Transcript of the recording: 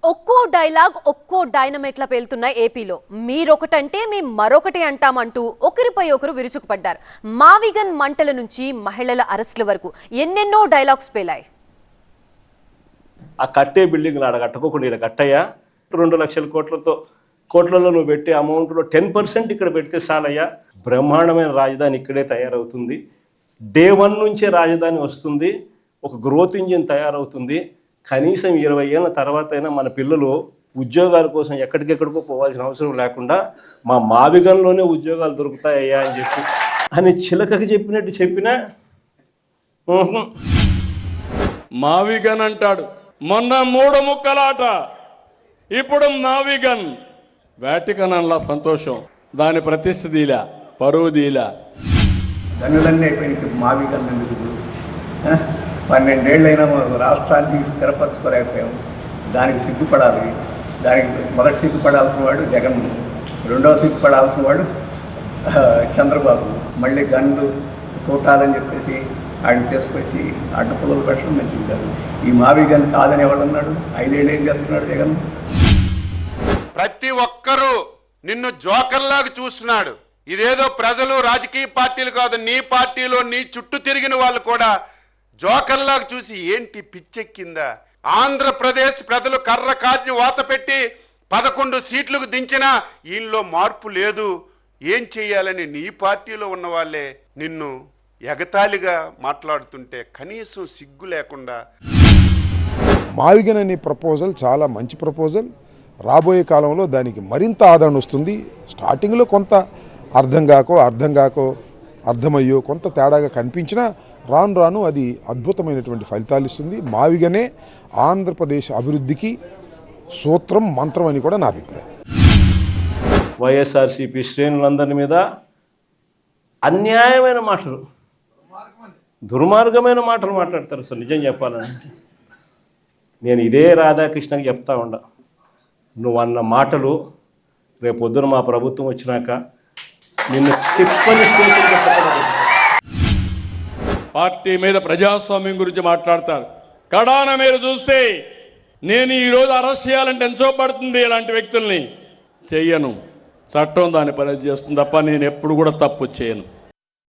ఒక్కో డైలాగ్ ఒక్కో డైనమైట్లా పేలుతున్నాయి ఏపీలో. మీరొకటంటే మేము మరొకటి అంటామంటూ ఒకరిపై ఒకరు విరుచుకుపడ్డారు. మావిగన్ మంటల నుంచి మహిళల అరెస్టుల వరకు ఎన్నెన్నో డైలాగ్స్ పేలాయి. ఆ కట్టే బిల్డింగ్లు ఆడ కట్టుకోకుండా ఇక్కడ కట్టయ్యా 2 లక్షల కోట్లలో నువ్వు పెట్టే అమౌంట్లో 10% ఇక్కడ పెడితే చాలయ్యా, బ్రహ్మాండమైన రాజధాని ఇక్కడే తయారవుతుంది. డే 1 నుంచే రాజధాని వస్తుంది, ఒక గ్రోత్ ఇంజిన్ తయారవుతుంది. కనీసం 20 ఏళ్ళ తర్వాత అయినా మన పిల్లలు ఉద్యోగాల కోసం ఎక్కడికెక్కడికో పోవాల్సిన అవసరం లేకుండా మా మావిగంలోనే ఉద్యోగాలు దొరుకుతాయ్యా అని చెప్పి అని చిలకకి చెప్పినట్టు చెప్పినా మావిగన్ అంటాడు. మొన్న 3 ముక్కలాట, ఇప్పుడు మావిగన్. వాటికన్ అలా సంతోషం, దాని ప్రతిష్ఠ దీలా, పరువు దీలా. గన్నులన్నీ అయిపోయినాయి. మావిగన్ ఎందుకు 12 ఏళ్ళైనా రాష్ట్రాన్ని స్థిరపరచుకోలేకపోయాము. దానికి సిగ్గుపడాలి. దానికి మొదటి సిగ్గుపడాల్సిన వాడు జగన్, రెండవ సిగ్గుపడాల్సిన వాడు చంద్రబాబు. మళ్ళీ గన్లు తోటాలని చెప్పేసి ఆయన తీసుకొచ్చి అడ్డపొలలు పెట్టడం మంచిది కాదు. ఈ మావిగన్ కాదని ఎవడన్నాడు? 5 ఏళ్ళు ఏం చేస్తున్నాడు జగన్? ప్రతి ఒక్కరూ నిన్ను జోకర్లాగా చూస్తున్నాడు. ఇదేదో ప్రజలు, రాజకీయ పార్టీలు కాదు, నీ పార్టీలో నీ చుట్టూ తిరిగిన వాళ్ళు కూడా జోకర్లాగా చూసి ఏంటి పిచ్చెక్కిందా? ఆంధ్రప్రదేశ్ ప్రజలు కర్ర కాచి వాత పెట్టి 11 సీట్లకు దించినా ఈయనలో మార్పు లేదు. ఏం చెయ్యాలని నీ పార్టీలో ఉన్న వాళ్ళే నిన్ను ఎగతాళిగా మాట్లాడుతుంటే కనీసం సిగ్గు లేకుండా. మావిగన్ అనే ప్రపోజల్ చాలా మంచి ప్రపోజల్. రాబోయే కాలంలో దానికి మరింత ఆదరణ వస్తుంది. స్టార్టింగ్లో కొంత అర్థమయ్యో కొంత తేడాగా కనిపించినా రాను రాను అది అద్భుతమైనటువంటి ఫలితాలు ఇస్తుంది. మావిగనే ఆంధ్రప్రదేశ్ అభివృద్ధికి సూత్రం, మంత్రం అని కూడా నా అభిప్రాయం. వైఎస్ఆర్సీపీ శ్రేణులందరి మీద అన్యాయమైన మాటలు, దుర్మార్గమైన మాటలు మాట్లాడతారు. అసలు నిజం చెప్పాలంటే నేను ఇదే రాధాకృష్ణకి చెప్తా ఉండా, నువ్వు అన్న మాటలు రేపొద్దున మా ప్రభుత్వం వచ్చినాక నిన్ను తిప్పని స్టేషన్. పార్టీ మీద, ప్రజాస్వామ్యం గురించి మాట్లాడతారు. కడాన మీరు చూస్తే నేను ఈరోజు అరెస్ట్ చేయాలంటే ఎంతో పడుతుంది. ఇలాంటి వ్యక్తుల్ని చెయ్యను. చట్టం దాని పని చేస్తుంది తప్ప నేను ఎప్పుడు కూడా తప్పు చేయను.